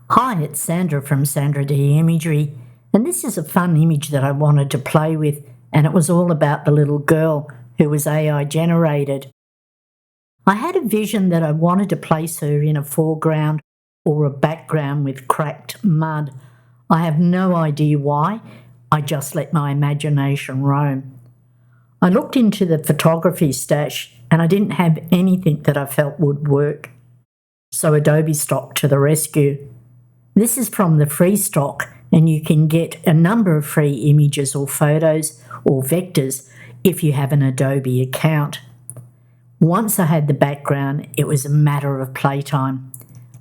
Hi, it's Sandra from SandraD Imagery, and this is a fun image that I wanted to play with, and it was all about the little girl who was AI generated. I had a vision that I wanted to place her in a foreground or a background with cracked mud. I have no idea why, I just let my imagination roam. I looked into the photography stash and I didn't have anything that I felt would work, so Adobe stock to the rescue. This is from the free stock, and you can get a number of free images or photos or vectors if you have an Adobe account. Once I had the background, it was a matter of playtime.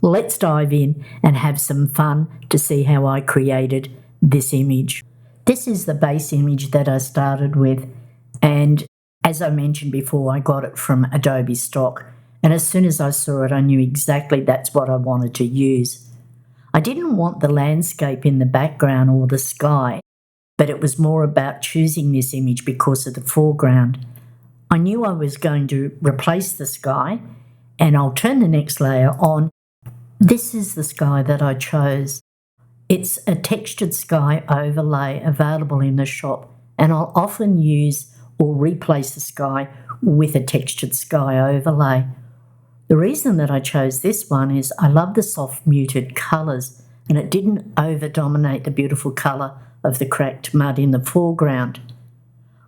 Let's dive in and have some fun to see how I created this image. This is the base image that I started with, and as I mentioned before, I got it from Adobe stock, and as soon as I saw it, I knew exactly that's what I wanted to use. I didn't want the landscape in the background or the sky, but it was more about choosing this image because of the foreground. I knew I was going to replace the sky, and I'll turn the next layer on. This is the sky that I chose. It's a textured sky overlay available in the shop, and I'll often use or replace the sky with a textured sky overlay. The reason that I chose this one is I love the soft muted colours, and it didn't over-dominate the beautiful colour of the cracked mud in the foreground.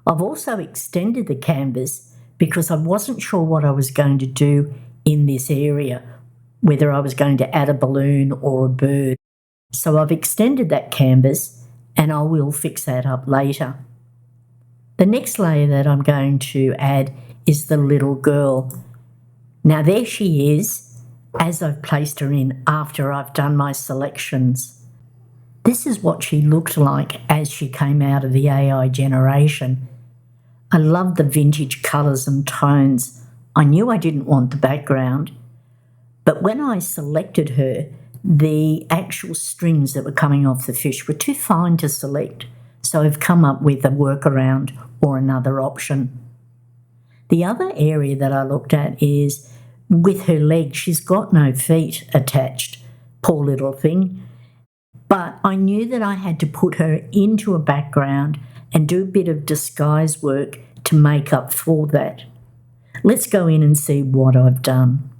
I've also extended the canvas because I wasn't sure what I was going to do in this area, whether I was going to add a balloon or a bird. So I've extended that canvas, and I will fix that up later. The next layer that I'm going to add is the little girl. Now there she is, as I've placed her in after I've done my selections. This is what she looked like as she came out of the AI generation. I love the vintage colours and tones. I knew I didn't want the background, but when I selected her, the actual strings that were coming off the fish were too fine to select, so I've come up with a workaround or another option. The other area that I looked at is with her legs. She's got no feet attached, poor little thing. But I knew that I had to put her into a background and do a bit of disguise work to make up for that. Let's go in and see what I've done.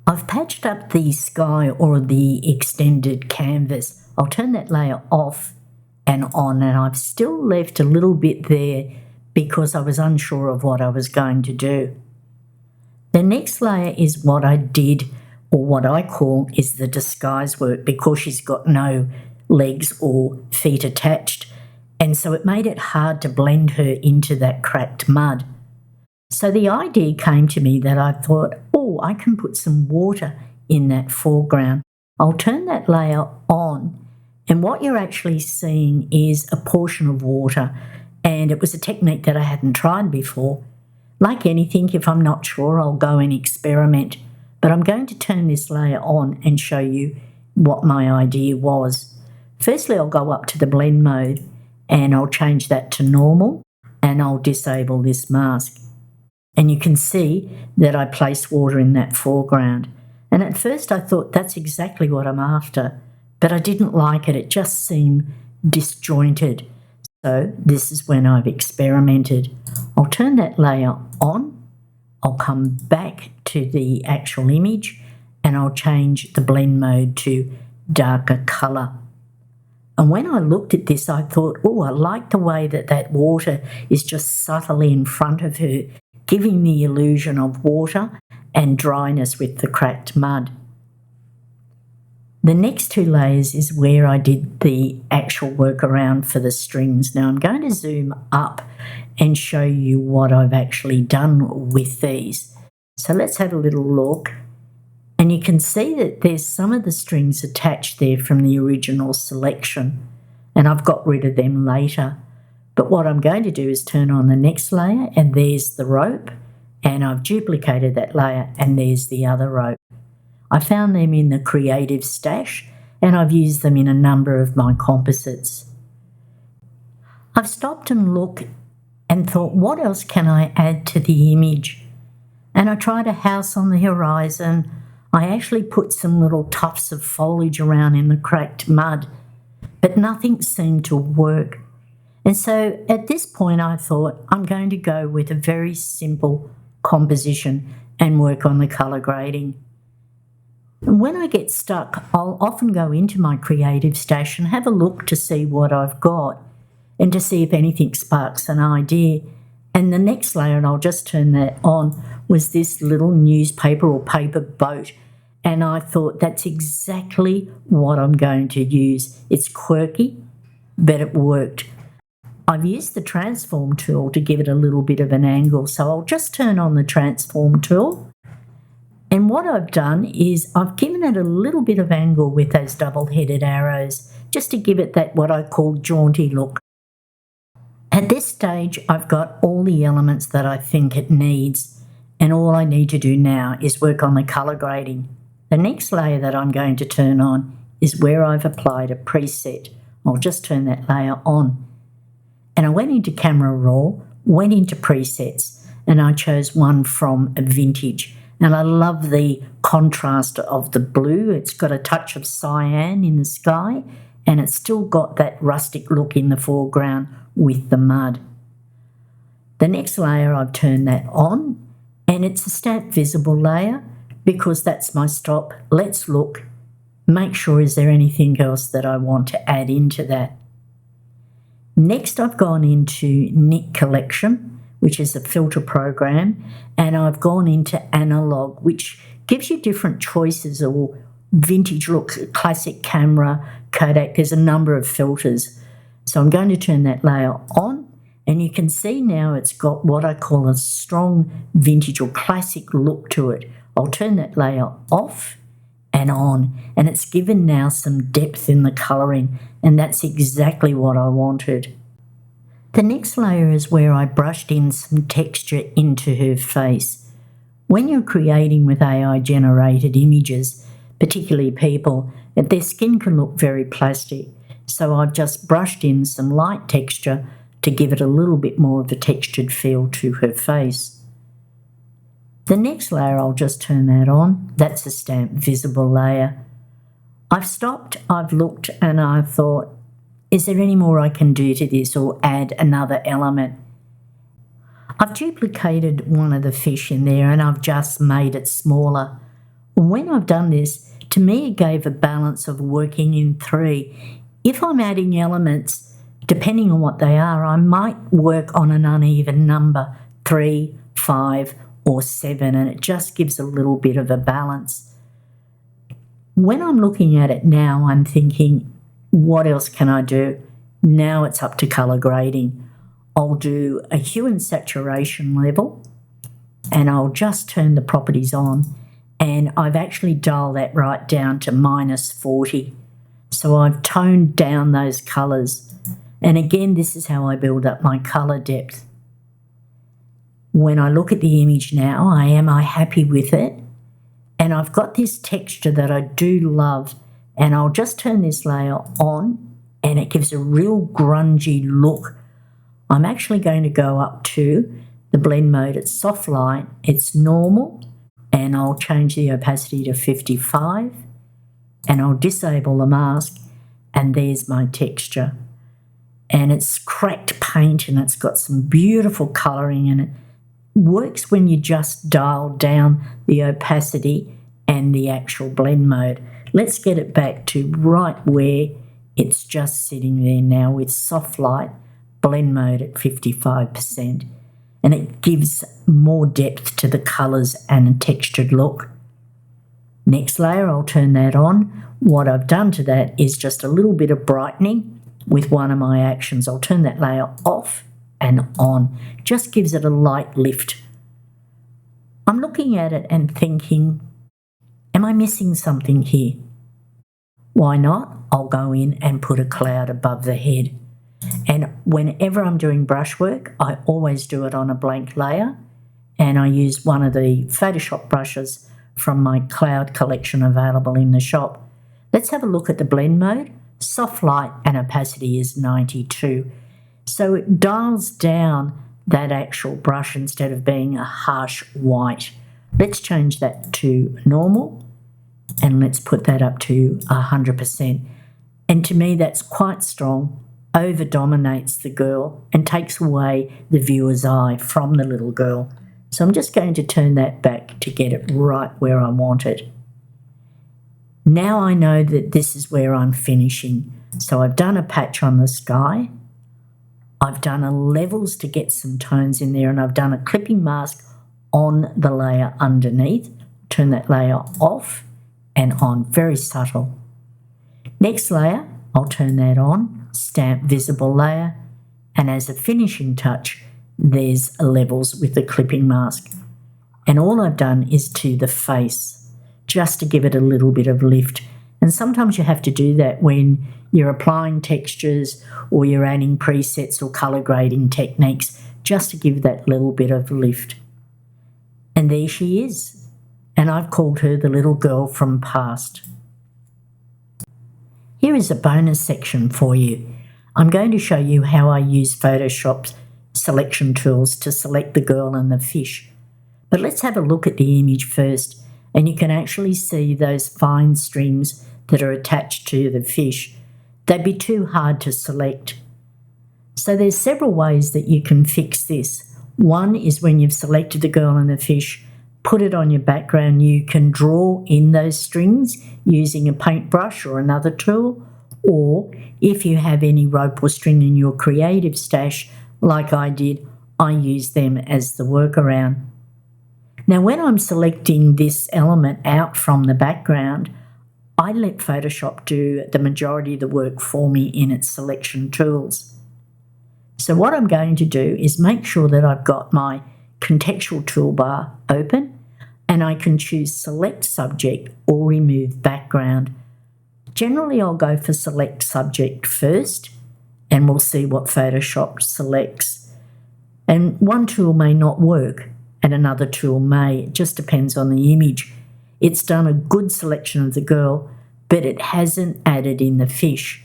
I've patched up the sky or the extended canvas. I'll turn that layer off and on, and I've still left a little bit there because I was unsure of what I was going to do. The next layer is what I did, or what I call is the disguise work, because she's got no legs or feet attached, and so it made it hard to blend her into that cracked mud. So the idea came to me that I thought, I can put some water in that foreground. I'll turn that layer on, and what you're actually seeing is a portion of water, and it was a technique that I hadn't tried before. Like anything, if I'm not sure, I'll go and experiment, but I'm going to turn this layer on and show you what my idea was. Firstly, I'll go up to the blend mode and I'll change that to normal, and I'll disable this mask. And you can see that I placed water in that foreground. And at first I thought that's exactly what I'm after, but I didn't like it. It just seemed disjointed. So this is when I've experimented. I'll turn that layer on. I'll come back to the actual image, and I'll change the blend mode to darker colour. And when I looked at this, I thought, I like the way that water is just subtly in front of her, giving the illusion of water and dryness with the cracked mud. The next two layers is where I did the actual workaround for the strings. Now I'm going to zoom up and show you what I've actually done with these. So let's have a little look. And you can see that there's some of the strings attached there from the original selection, and I've got rid of them later. But what I'm going to do is turn on the next layer, and there's the rope, and I've duplicated that layer, and there's the other rope. I found them in the creative stash, and I've used them in a number of my composites. I've stopped and looked and thought, what else can I add to the image? And I tried a house on the horizon, I actually put some little tufts of foliage around in the cracked mud, but nothing seemed to work. And so at this point I thought I'm going to go with a very simple composition and work on the colour grading. And when I get stuck, I'll often go into my creative stash and have a look to see what I've got and to see if anything sparks an idea. And the next layer, and I'll just turn that on, was this little newspaper or paper boat. And I thought that's exactly what I'm going to use. It's quirky, but it worked. I've used the transform tool to give it a little bit of an angle, so I'll just turn on the transform tool. And what I've done is I've given it a little bit of angle with those double-headed arrows, just to give it that what I call jaunty look. At this stage, I've got all the elements that I think it needs, and all I need to do now is work on the colour grading. The next layer that I'm going to turn on is where I've applied a preset. I'll just turn that layer on. And I went into Camera Raw, went into presets, and I chose one from a vintage. And I love the contrast of the blue. It's got a touch of cyan in the sky, and it's still got that rustic look in the foreground with the mud. The next layer, I've turned that on, and it's a stamp visible layer because that's my stop. Let's look, make sure is there anything else that I want to add into that. Next, I've gone into Nik Collection, which is a filter program, and I've gone into analog, which gives you different choices, or vintage look, classic camera, Kodak. There's a number of filters. So I'm going to turn that layer on, and you can see now it's got what I call a strong vintage or classic look to it. I'll turn that layer off and on, and it's given now some depth in the colouring, and that's exactly what I wanted. The next layer is where I brushed in some texture into her face. When you're creating with AI-generated images, particularly people, their skin can look very plastic. So I've just brushed in some light texture to give it a little bit more of a textured feel to her face. The next layer, I'll just turn that on. That's a stamp visible layer. I've stopped, I've looked, and I thought, is there any more I can do to this or add another element? I've duplicated one of the fish in there and I've just made it smaller. When I've done this, to me it gave a balance of working in 3. If I'm adding elements, depending on what they are, I might work on an uneven number, 3, 5, or 7, and it just gives a little bit of a balance. When I'm looking at it now, I'm thinking, what else can I do? Now it's up to colour grading. I'll do a hue and saturation level, and I'll just turn the properties on, and I've actually dialed that right down to -40. So I've toned down those colours. And again, this is how I build up my colour depth. When I look at the image now, am I happy with it? And I've got this texture that I do love, and I'll just turn this layer on, and it gives a real grungy look. I'm actually going to go up to the blend mode. It's soft light, it's normal, and I'll change the opacity to 55, and I'll disable the mask, and there's my texture. And it's cracked paint, and it's got some beautiful colouring, and it works when you just dial down the opacity and the actual blend mode. Let's get it back to right where it's just sitting there now with soft light, blend mode at 55%. And it gives more depth to the colours and a textured look. Next layer, I'll turn that on. What I've done to that is just a little bit of brightening with one of my actions. I'll turn that layer off and on. Just gives it a light lift. I'm looking at it and thinking, am I missing something here? Why not? I'll go in and put a cloud above the head. And whenever I'm doing brushwork, I always do it on a blank layer, and I use one of the Photoshop brushes from my cloud collection available in the shop. Let's have a look at the blend mode. Soft light and opacity is 92. So it dials down that actual brush instead of being a harsh white. Let's change that to normal, And let's put that up to 100%. And to me, that's quite strong, over-dominates the girl and takes away the viewer's eye from the little girl. So I'm just going to turn that back to get it right where I want it. Now I know that this is where I'm finishing. So I've done a patch on the sky. I've done a levels to get some tones in there, and I've done a clipping mask on the layer underneath. Turn that layer off and on, very subtle. Next layer, I'll turn that on, stamp visible layer, and as a finishing touch, there's levels with the clipping mask. And all I've done is to the face, just to give it a little bit of lift. And sometimes you have to do that when you're applying textures or you're adding presets or color grading techniques, just to give that little bit of lift. And there she is. And I've called her the little girl from past. Here is a bonus section for you. I'm going to show you how I use Photoshop's selection tools to select the girl and the fish. But let's have a look at the image first, and you can actually see those fine strings that are attached to the fish. They'd be too hard to select. So there's several ways that you can fix this. One is when you've selected the girl and the fish, put it on your background, you can draw in those strings using a paintbrush or another tool, or if you have any rope or string in your creative stash, like I did, I use them as the workaround. Now when I'm selecting this element out from the background, I let Photoshop do the majority of the work for me in its selection tools. So what I'm going to do is make sure that I've got my contextual toolbar open, and I can choose select subject or remove background. Generally, I'll go for select subject first, and we'll see what Photoshop selects. And one tool may not work and another tool may. It just depends on the image. It's done a good selection of the girl, but it hasn't added in the fish,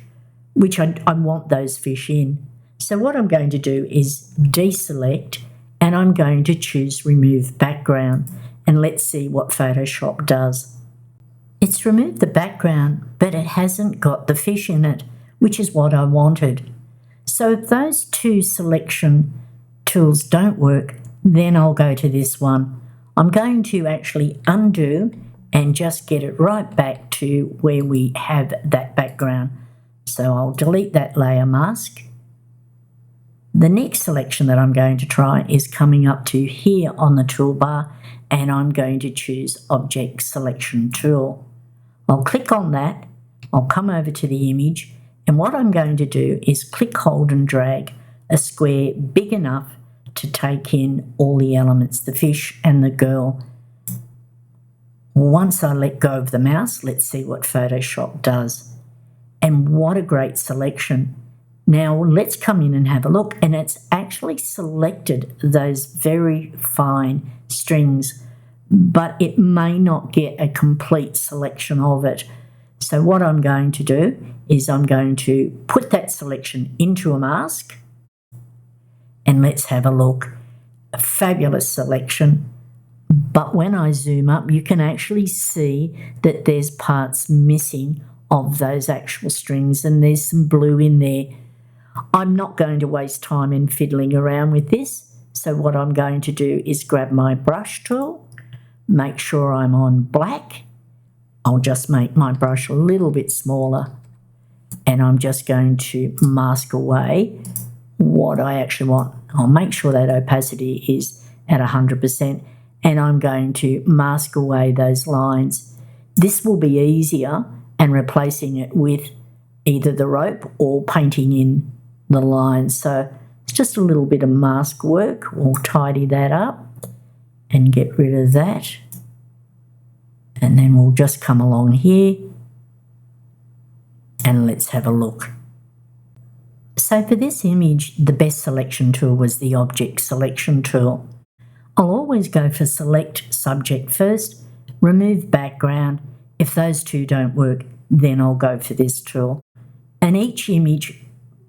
which I want those fish in. So what I'm going to do is deselect, and I'm going to choose remove background, and let's see what Photoshop does. It's removed the background, but it hasn't got the fish in it, which is what I wanted. So if those two selection tools don't work, then I'll go to this one. I'm going to actually undo and just get it right back to where we have that background. So I'll delete that layer mask. The next selection that I'm going to try is coming up to here on the toolbar, and I'm going to choose Object Selection Tool. I'll click on that, I'll come over to the image, and what I'm going to do is click, hold and drag a square big enough to take in all the elements, the fish and the girl. Once I let go of the mouse, let's see what Photoshop does. And what a great selection. Now let's come in and have a look, and it's actually selected those very fine strings, but it may not get a complete selection of it. So what I'm going to do is I'm going to put that selection into a mask, and let's have a look. A fabulous selection, but when I zoom up, you can actually see that there's parts missing of those actual strings, and there's some blue in there. I'm not going to waste time in fiddling around with this, so what I'm going to do is grab my brush tool, make sure I'm on black. I'll just make my brush a little bit smaller, and I'm just going to mask away what I actually want. I'll make sure that opacity is at 100%, and I'm going to mask away those lines. This will be easier and replacing it with either the rope or painting in the lines. So it's just a little bit of mask work. We'll tidy that up and get rid of that. And then we'll just come along here and let's have a look. So for this image, the best selection tool was the Object Selection tool. I'll always go for Select Subject first, Remove Background. If those two don't work, then I'll go for this tool. And each image,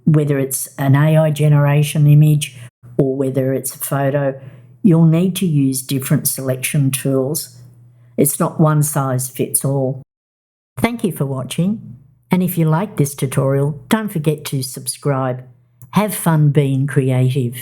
whether it's an AI generation image or whether it's a photo, you'll need to use different selection tools. It's not one size fits all. Thank you for watching, and if you like this tutorial, don't forget to subscribe. Have fun being creative.